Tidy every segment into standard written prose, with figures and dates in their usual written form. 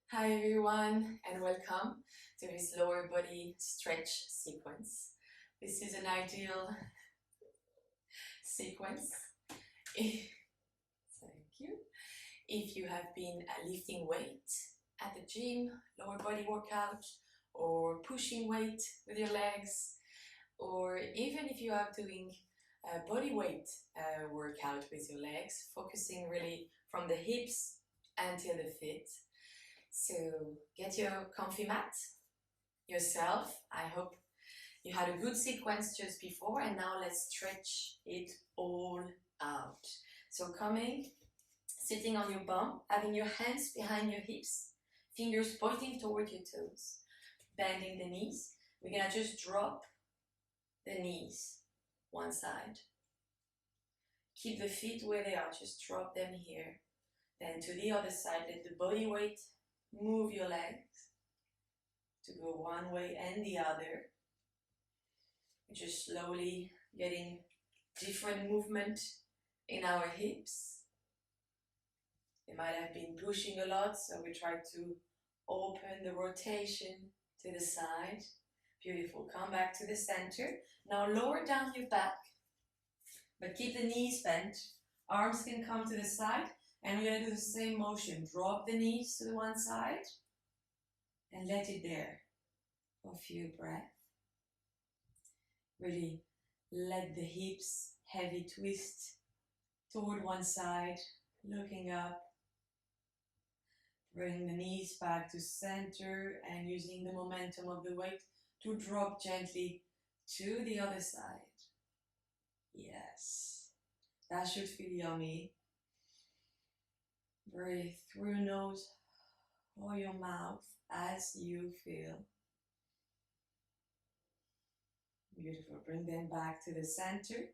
Hi everyone and welcome to this lower body stretch sequence. This is an ideal sequence. Thank you. If you have been lifting weight at the gym, lower body workout, or pushing weight with your legs, or even if you are doing a body weight workout with your legs, focusing really from the hips until the feet. So get your comfy mat yourself. I hope you had a good sequence just before, and now let's stretch it all out. So coming, sitting on your bum, having your hands behind your hips, fingers pointing toward your toes, bending the knees. We're gonna just drop the knees one side. Keep the feet where they are, just drop them here. Then to the other side, let the body weight move your legs to go one way and the other. Just slowly getting different movement in our hips. They might have been pushing a lot, so we try to open the rotation to the side. Beautiful. Come back to the center. Now lower down your back, but keep the knees bent. Arms can come to the side, and we're going to do the same motion. Drop the knees to the one side and let it there for a few breaths. Really let the hips heavy twist toward one side, looking up. Bring the knees back to center and using the momentum of the weight to drop gently to the other side. Yes, that should feel yummy. Breathe through your nose or your mouth as you feel. Beautiful. Bring them back to the center.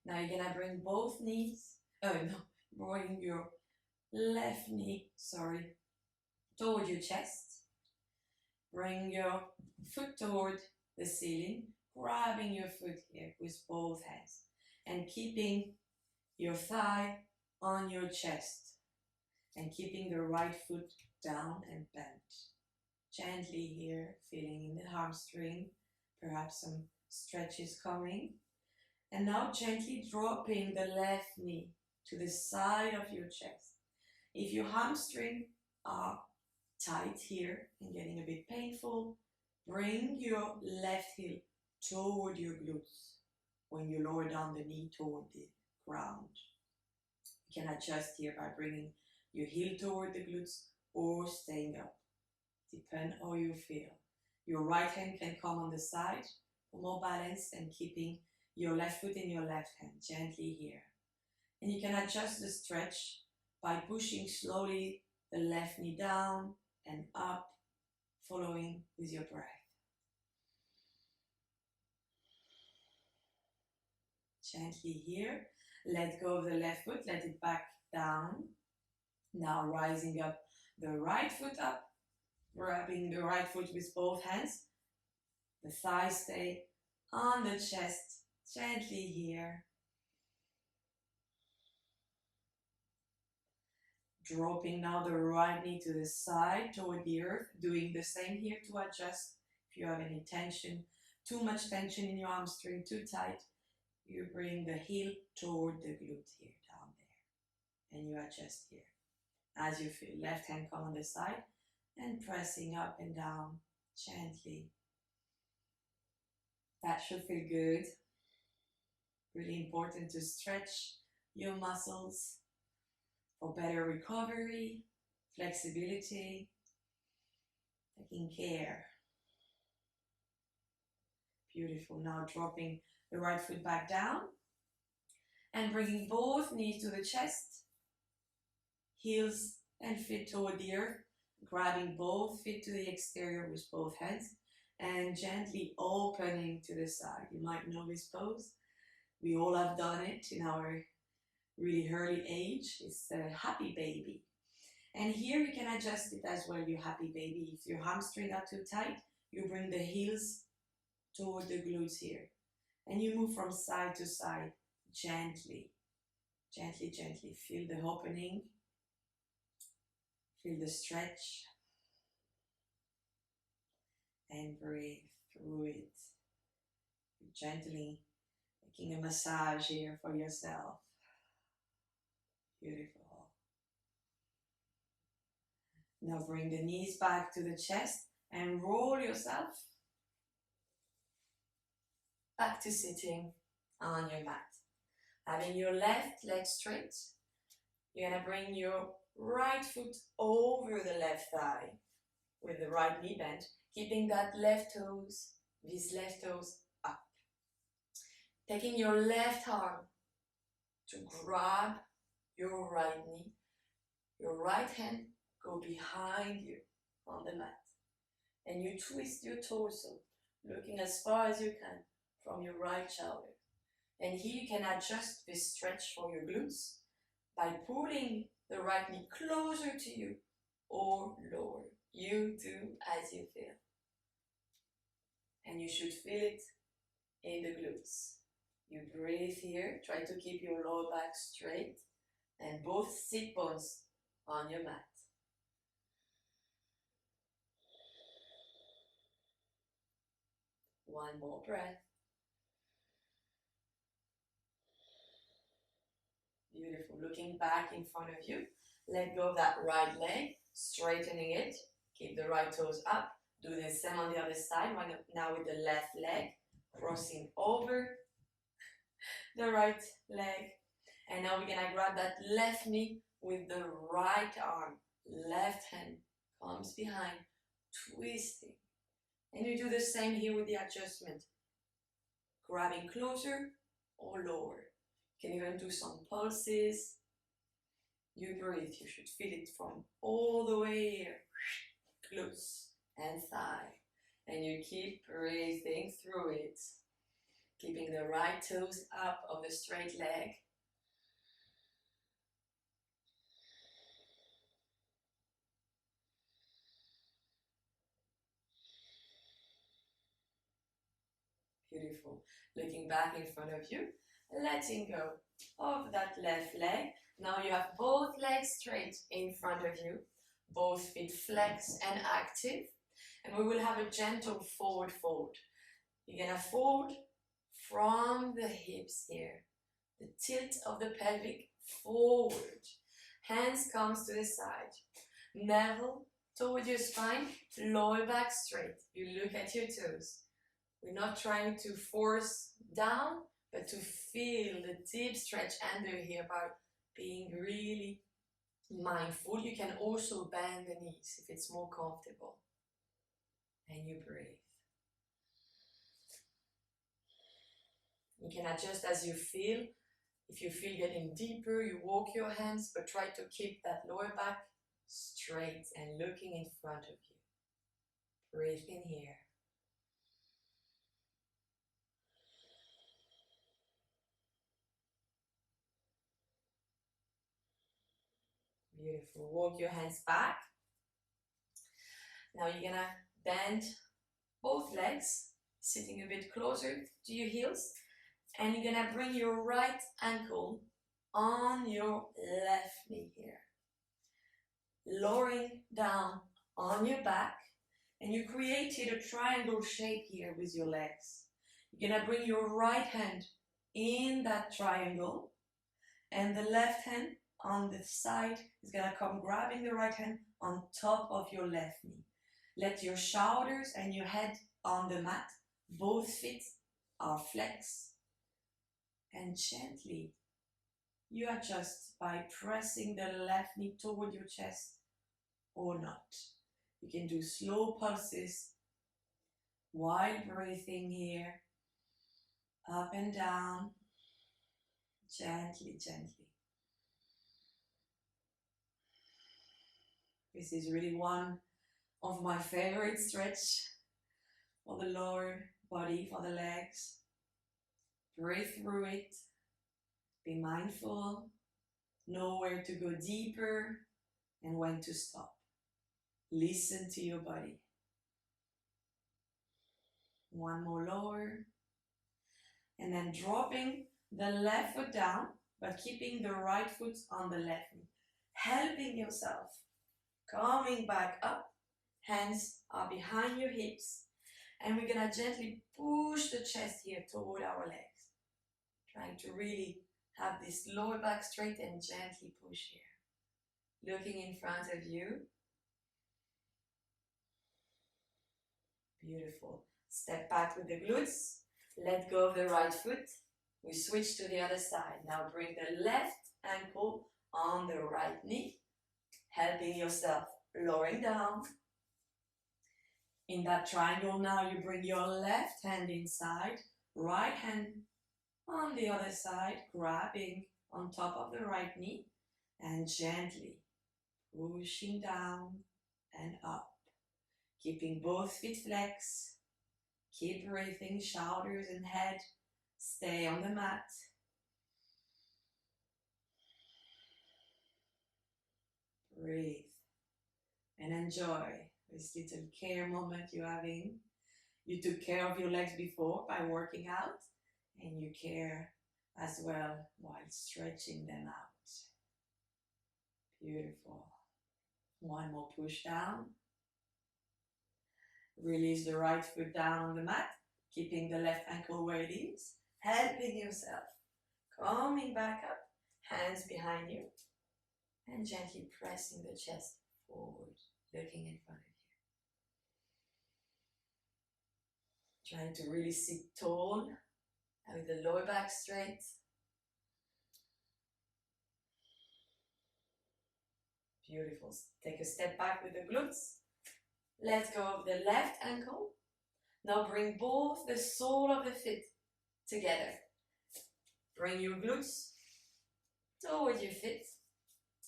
Now you're gonna bring both knees, bring your left knee, toward your chest. Bring your foot toward the ceiling, grabbing your foot here with both hands and keeping your thigh on your chest and keeping the right foot down and bent. Gently here, feeling in the hamstring, perhaps some stretches coming. And now gently dropping the left knee to the side of your chest. If your hamstring are tight here and getting a bit painful, bring your left heel toward your glutes when you lower down the knee toward the ground. You can adjust here by bringing your heel toward the glutes or staying up. Depend how you feel. Your right hand can come on the side for more balance and keeping your left foot in your left hand gently here. And you can adjust the stretch by pushing slowly the left knee down and up, following with your breath. Gently here. Let go of the left foot, let it back down. Now rising up the right foot up, grabbing the right foot with both hands. The thighs stay on the chest, gently here. Dropping now the right knee to the side toward the earth, doing the same here to adjust. If you have any tension, too much tension in your hamstring, too tight, you bring the heel toward the glute here, down there, and you adjust here. As you feel, left hand come on the side and pressing up and down gently. That should feel good. Really important to stretch your muscles for better recovery, flexibility, taking care. Beautiful. Now dropping the right foot back down and bringing both knees to the chest, heels and feet toward the earth, grabbing both feet to the exterior with both hands and gently opening to the side. You might know this pose. We all have done it in our really early age. It's a happy baby. And here you can adjust it as well, your happy baby. If your hamstring are too tight, you bring the heels toward the glutes here. And you move from side to side, gently, gently, gently. Feel the opening. Feel the stretch and breathe through it. Gently making a massage here for yourself. Beautiful. Now bring the knees back to the chest and roll yourself back to sitting on your mat. Having your left leg straight, you're gonna bring your right foot over the left thigh with the right knee bent, keeping that these left toes up. Taking your left arm to grab your right knee, your right hand go behind you on the mat, and you twist your torso, looking as far as you can from your right shoulder. And here you can adjust this stretch for your glutes by pulling the right knee closer to you or lower. You do as you feel. And you should feel it in the glutes. You breathe here, try to keep your lower back straight and both sit bones on your mat. One more breath. Beautiful. Looking back in front of you. Let go of that right leg, straightening it. Keep the right toes up. Do the same on the other side. Now with the left leg, crossing over the right leg. And now we're gonna grab that left knee with the right arm. Left hand comes behind, twisting. And you do the same here with the adjustment. Grabbing closer or lower. You can even do some pulses. You breathe, you should feel it from all the way here. Glutes and thigh. And you keep breathing through it. Keeping the right toes up of the straight leg. Beautiful. Looking back in front of you, letting go of that left leg. Now you have both legs straight in front of you, both feet flexed and active. And we will have a gentle forward fold. You're gonna fold from the hips here. The tilt of the pelvic forward. Hands comes to the side. Navel toward your spine, lower back straight. You look at your toes. We're not trying to force down, but to feel the deep stretch under here by being really mindful. You can also bend the knees if it's more comfortable. And you breathe. You can adjust as you feel. If you feel getting deeper, you walk your hands, but try to keep that lower back straight and looking in front of you. Breathe in here. Beautiful. Walk your hands back. Now you're gonna bend both legs, sitting a bit closer to your heels, and you're gonna bring your right ankle on your left knee here. Lowering down on your back, and you created a triangle shape here with your legs. You're gonna bring your right hand in that triangle, and the left hand on the side is gonna come grabbing the right hand on top of your left knee. Let your shoulders and your head on the mat. Both feet are flexed. And gently, you adjust by pressing the left knee toward your chest or not. You can do slow pulses while breathing here. Up and down. Gently, gently. This is really one of my favorite stretch for the lower body, for the legs. Breathe through it. Be mindful. Know where to go deeper and when to stop. Listen to your body. One more lower. And then dropping the left foot down, but keeping the right foot on the left knee. Helping yourself Coming back up, hands are behind your hips, and we're gonna gently push the chest here toward our legs. Trying to really have this lower back straight and gently push here. Looking in front of you. Beautiful. Step back with the glutes. Let go of the right foot. We switch to the other side. Now bring the left ankle on the right knee, helping yourself lowering down. In that triangle now you bring your left hand inside, right hand on the other side, grabbing on top of the right knee and gently pushing down and up. Keeping both feet flexed. Keep breathing, shoulders and head stay on the mat. Breathe and enjoy this little care moment you're having. You took care of your legs before by working out, and you care as well while stretching them out. Beautiful. One more push down. Release the right foot down on the mat, keeping the left ankle where it is, helping yourself. Coming back up, hands behind you, and gently pressing the chest forward, looking in front of you. Trying to really sit tall and with the lower back straight. Beautiful. Take a step back with the glutes. Let go of the left ankle. Now bring both the sole of the feet together. Bring your glutes toward your feet.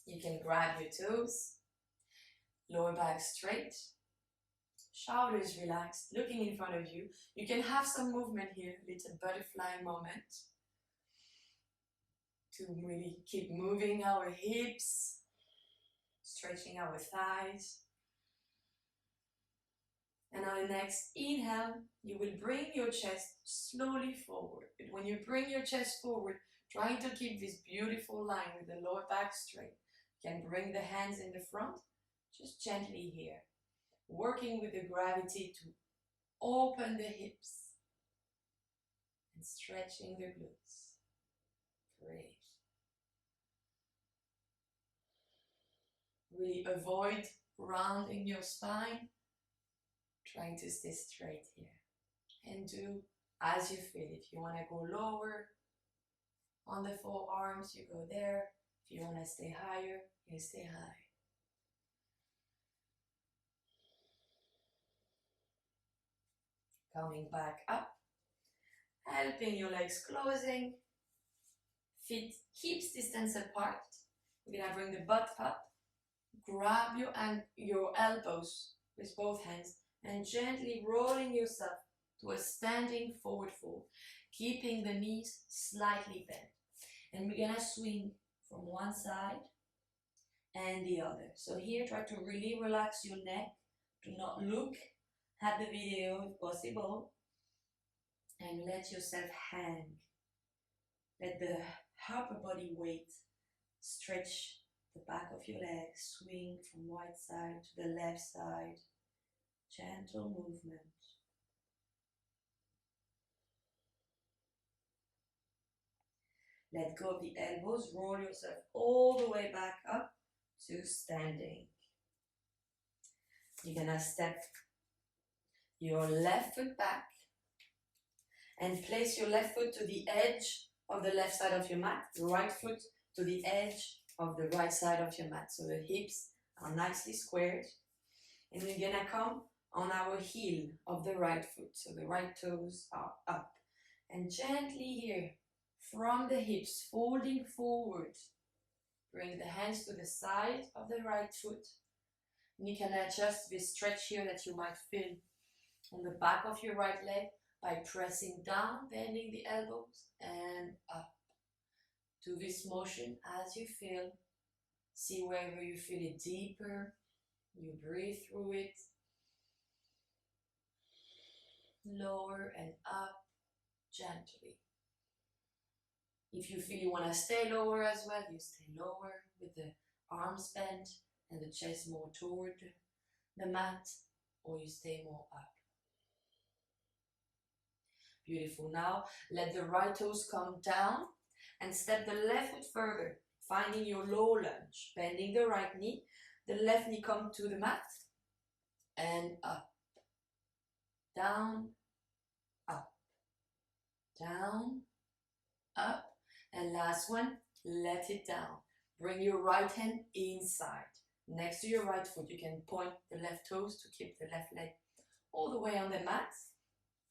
You can grab your toes. Lower back straight. Shoulders relaxed, looking in front of you. You can have some movement here, little butterfly moment. To really keep moving our hips, stretching our thighs. And on the next inhale, you will bring your chest slowly forward. But when you bring your chest forward, trying to keep this beautiful line with the lower back straight. You can bring the hands in the front, just gently here. Working with the gravity to open the hips and stretching the glutes. Great. Really avoid rounding your spine. Trying to stay straight here. And do as you feel. If you want to go lower on the forearms, you go there. If you want to stay higher, you stay high. Coming back up, helping your legs closing, feet hips distance apart. We're gonna bring the butt up, grab your elbows with both hands and gently rolling yourself to a standing forward fold, keeping the knees slightly bent. And we're gonna swing from one side and the other. So here, try to really relax your neck. Do not look at the video if possible, and let yourself hang. Let the upper body weight stretch the back of your legs, swing from right side to the left side. Gentle movement. Let go of the elbows, roll yourself all the way back up to standing. You're gonna step your left foot back and place your left foot to the edge of the left side of your mat, the right foot to the edge of the right side of your mat. So the hips are nicely squared. And we're gonna come on our heel of the right foot. So the right toes are up. And gently here, from the hips, folding forward. Bring the hands to the side of the right foot. And you can adjust this stretch here that you might feel on the back of your right leg by pressing down, bending the elbows and up. Do this motion as you feel. See wherever you feel it deeper. You breathe through it. Lower and up gently. If you feel you want to stay lower as well, you stay lower with the arms bent. and the chest more toward the mat, or you stay more up. Beautiful. Now let the right toes come down and step the left foot further, finding your low lunge, bending the right knee, the left knee come to the mat, and up, down, up, down, up, and last one, let it down. Bring your right hand inside, next to your right foot. You can point the left toes to keep the left leg all the way on the mat,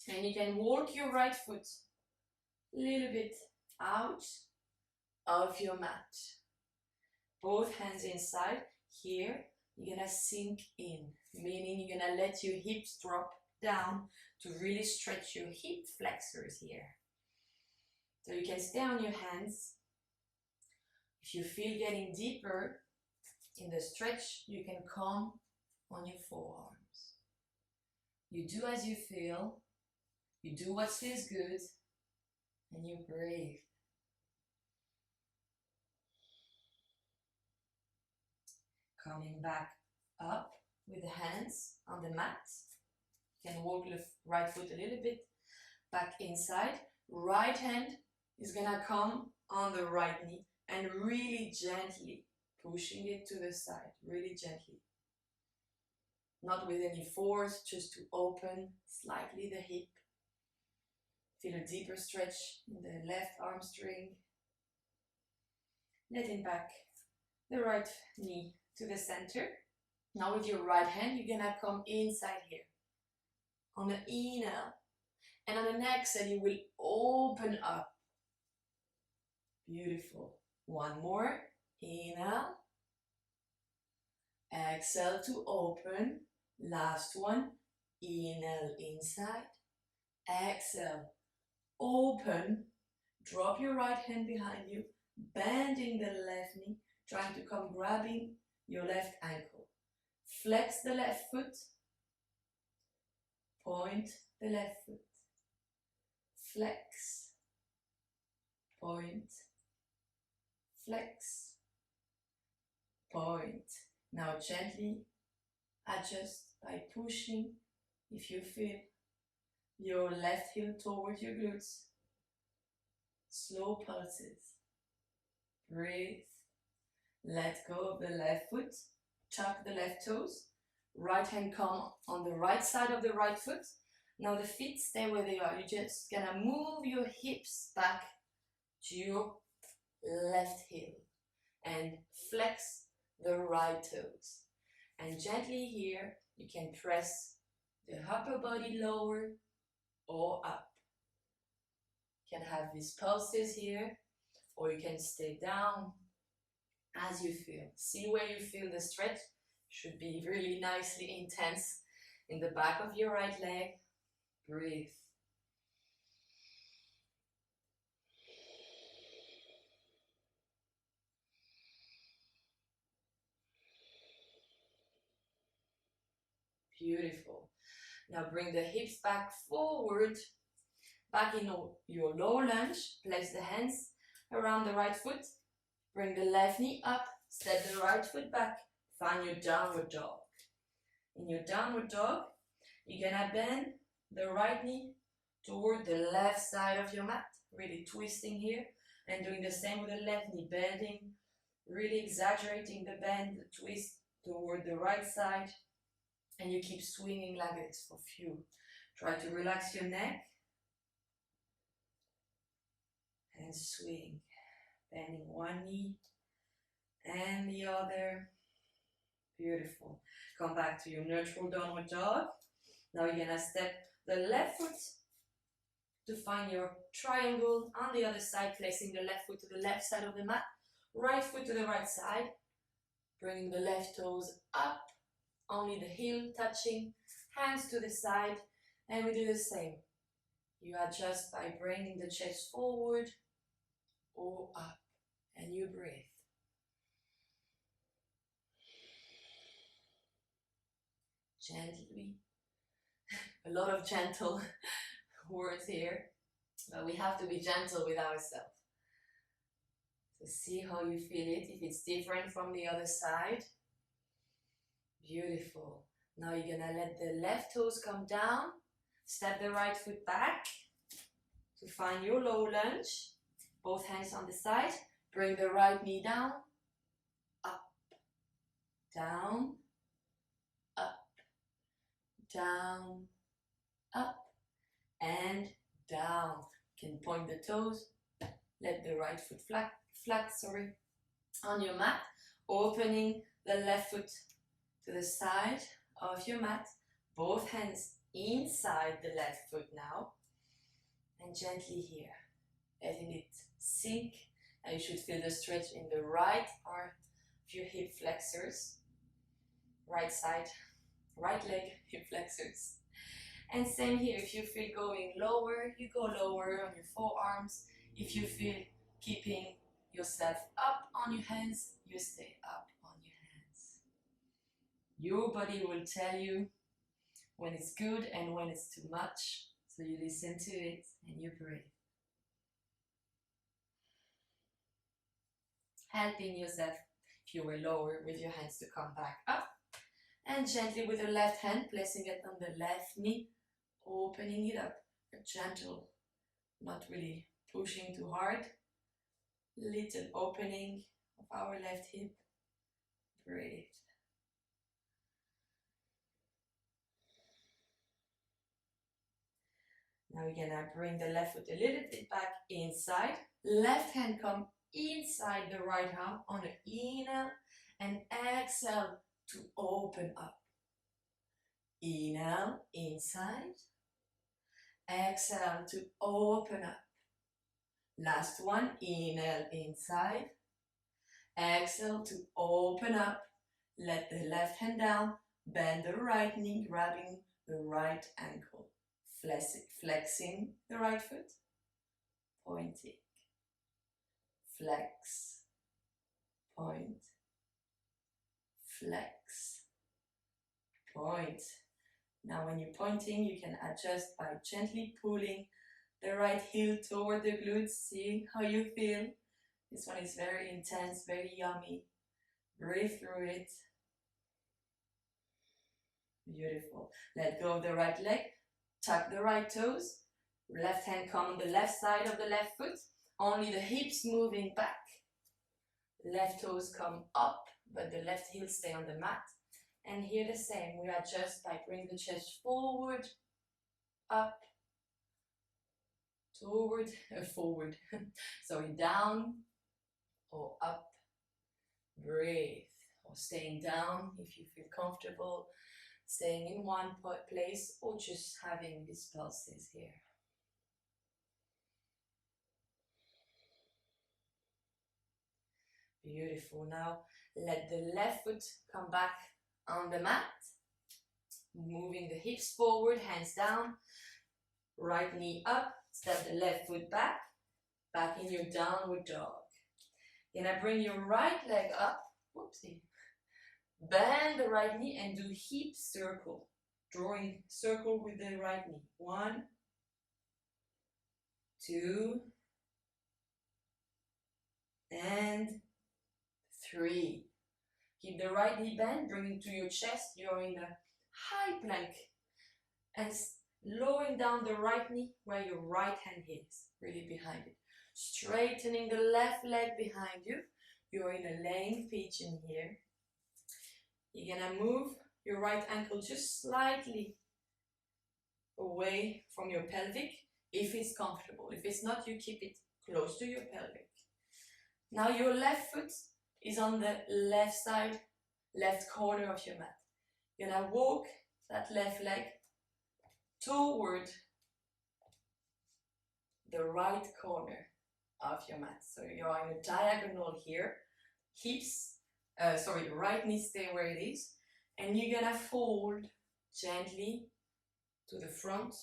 and you can walk your right foot a little bit out of your mat. Both hands inside. Here, you're gonna sink in, meaning you're gonna let your hips drop down to really stretch your hip flexors here. So you can stay on your hands. If you feel getting deeper in the stretch, you can come on your forearms. You do as you feel, you do what feels good, and you breathe. Coming back up with the hands on the mat. You can walk the right foot a little bit back inside. Right hand is gonna come on the right knee and really gently pushing it to the side, really gently. Not with any force, just to open slightly the hip. Feel a deeper stretch in the left arm string. Letting back the right knee to the center. Now with your right hand, you're gonna come inside here. On the inhale, and on the exhale, you will open up. Beautiful. One more. Inhale. Exhale to open. Last one. Inhale inside. Exhale. Open. Drop your right hand behind you. Bending the left knee. Trying to come grabbing your left ankle. Flex the left foot. Point the left foot. Flex. Point. Flex. Point. Now gently adjust by pushing, if you feel, your left heel towards your glutes. Slow pulses. Breathe. Let go of the left foot. Tuck the left toes. Right hand come on the right side of the right foot. Now the feet stay where they are. You're just gonna move your hips back to your left heel and flex the right toes. And gently here, you can press the upper body lower or up. You can have these pulses here, or you can stay down as you feel. See where you feel the stretch. Should be really nicely intense in the back of your right leg. Breathe. Beautiful. Now bring the hips back forward, back in your low lunge. Place the hands around the right foot. Bring the left knee up, step the right foot back. Find your downward dog. In your downward dog, you're gonna bend the right knee toward the left side of your mat, really twisting here, and doing the same with the left knee, bending, really exaggerating the bend, the twist toward the right side, and you keep swinging like this for a few. Try to relax your neck and swing, bending one knee and the other. Beautiful. Come back to your neutral downward dog. Now you're gonna step the left foot to find your triangle on the other side, placing the left foot to the left side of the mat, right foot to the right side, bringing the left toes up, only the heel touching, hands to the side, and we do the same. You adjust by bringing the chest forward or up, and you breathe. Gently. A lot of gentle words here, but we have to be gentle with ourselves. So see how you feel it, if it's different from the other side. Beautiful. Now you're gonna let the left toes come down. Step the right foot back to find your low lunge. Both hands on the side. Bring the right knee down. Up, down, up, down, up, and down. You can point the toes. Let the right foot flat, on your mat. Opening the left foot to the side of your mat. Both hands inside the left foot now. And gently here, letting it sink. And you should feel the stretch in the right part of your hip flexors. Right side, right leg, hip flexors. And same here, if you feel going lower, you go lower on your forearms. If you feel keeping yourself up on your hands, you stay up on your hands. Your body will tell you when it's good and when it's too much. So you listen to it and you breathe. Helping yourself, if you were lower, with your hands to come back up. And gently with the left hand, placing it on the left knee, opening it up. A gentle, not really pushing too hard. Little opening of our left hip. Breathe. Now we're gonna bring the left foot a little bit back inside. Left hand come inside the right arm on an inhale and exhale to open up. Inhale inside. Exhale to open up. Last one, inhale inside. Exhale to open up. Let the left hand down. Bend the right knee, grabbing the right ankle. Flexing the right foot. Pointing. Flex. Point. Flex. Point. Now when you're pointing, you can adjust by gently pulling the right heel toward the glutes. See how you feel. This one is very intense, very yummy. Breathe through it. Beautiful. Let go of the right leg. Tuck the right toes. Left hand come on the left side of the left foot. Only the hips moving back. Left toes come up, but the left heel stay on the mat. And here the same. We adjust by bringing the chest forward, up, forward. Sorry, down or up. Breathe. Or staying down if you feel comfortable. Staying in one place or just having these pulses here. Beautiful. Now let the left foot come back on the mat. Moving the hips forward, hands down. Right knee up. Step the left foot back. Back in your downward dog. You're gonna bring your right leg up. Whoopsie. Bend the right knee and do hip circle. Drawing circle with the right knee. 1, 2, and 3. Keep the right knee bent, bring it to your chest. You're in a high plank. And lowering down the right knee where your right hand is, really behind it. Straightening the left leg behind you. You're in a laying pigeon here. You're gonna move your right ankle just slightly away from your pelvic if it's comfortable. If it's not, you keep it close to your pelvic. Now your left foot is on the left side, left corner of your mat. You're gonna walk that left leg toward the right corner of your mat. So you're in a diagonal here. Right knee stay where it is. And you're gonna fold gently to the front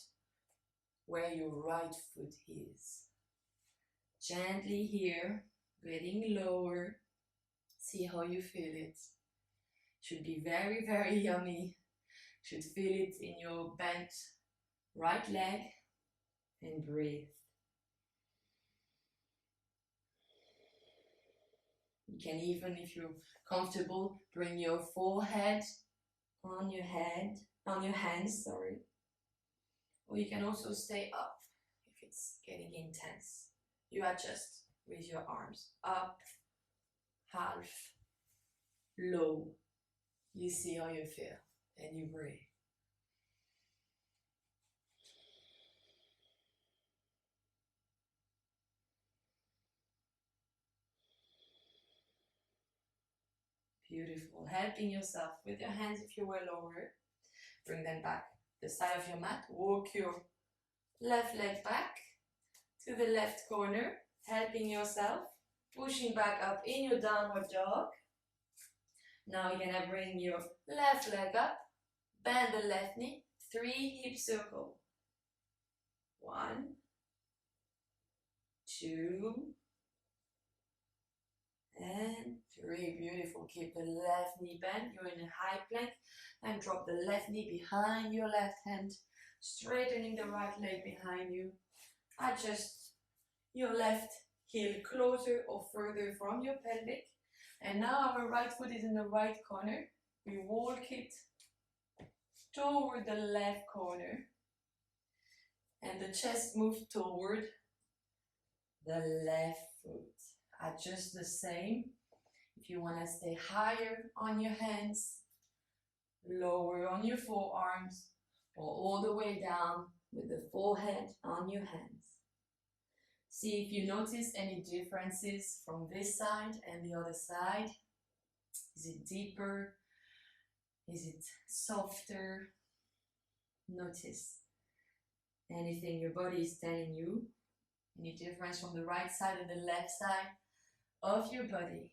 where your right foot is. Gently here, getting lower. See how you feel it. Should be very, very yummy. Should feel it in your bent right leg and breathe. You can even, if you're comfortable, bring your forehead on your head, on your hands, sorry. Or you can also stay up if it's getting intense. You adjust with your arms. Up, half, low. You see how you feel and you breathe. Beautiful. Helping yourself with your hands if you were lower. Bring them back. The side of your mat. Walk your left leg back to the left corner. Helping yourself. Pushing back up in your downward dog. Now you're gonna bring your left leg up. Bend the left knee. 3 hip circle. 1, 2, and 3. Beautiful. Keep the left knee bent. You're in a high plank. And drop the left knee behind your left hand. Straightening the right leg behind you. Adjust your left heel closer or further from your pelvic. And now our right foot is in the right corner. We walk it toward the left corner. And the chest moves toward the left foot. Adjust the same. If you want to stay higher on your hands, lower on your forearms, or all the way down with the forehead on your hands. See if you notice any differences from this side and the other side. Is it deeper? Is it softer? Notice anything your body is telling you. Any difference from the right side and the left side of your body.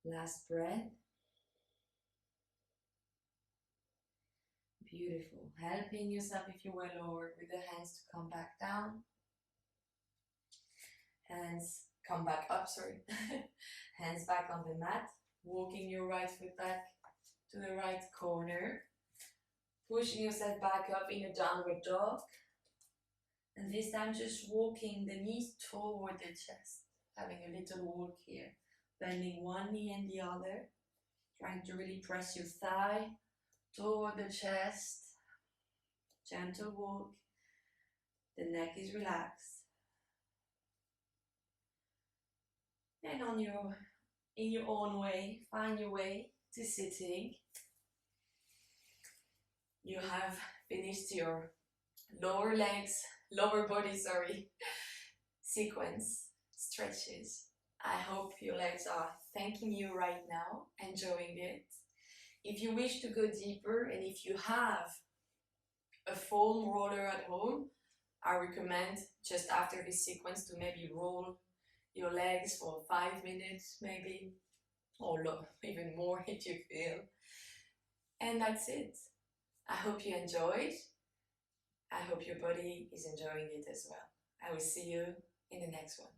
Last breath. Beautiful. Helping yourself if you were lower with the hands to come back down. Hands come back up, sorry. Hands back on the mat. Walking your right foot back to the right corner. Pushing yourself back up in a downward dog. And this time just walking the knees toward the chest. Having a little walk here. Bending one knee and the other. Trying to really press your thigh toward the chest. Gentle walk. The neck is relaxed. And in your own way, find your way to sitting. You have finished your lower body, sequence stretches. I hope your legs are thanking you right now, enjoying it. If you wish to go deeper and if you have a foam roller at home, I recommend just after this sequence to maybe roll your legs for 5 minutes maybe, or even more if you feel. And that's it. I hope you enjoyed. I hope your body is enjoying it as well. I will see you in the next one.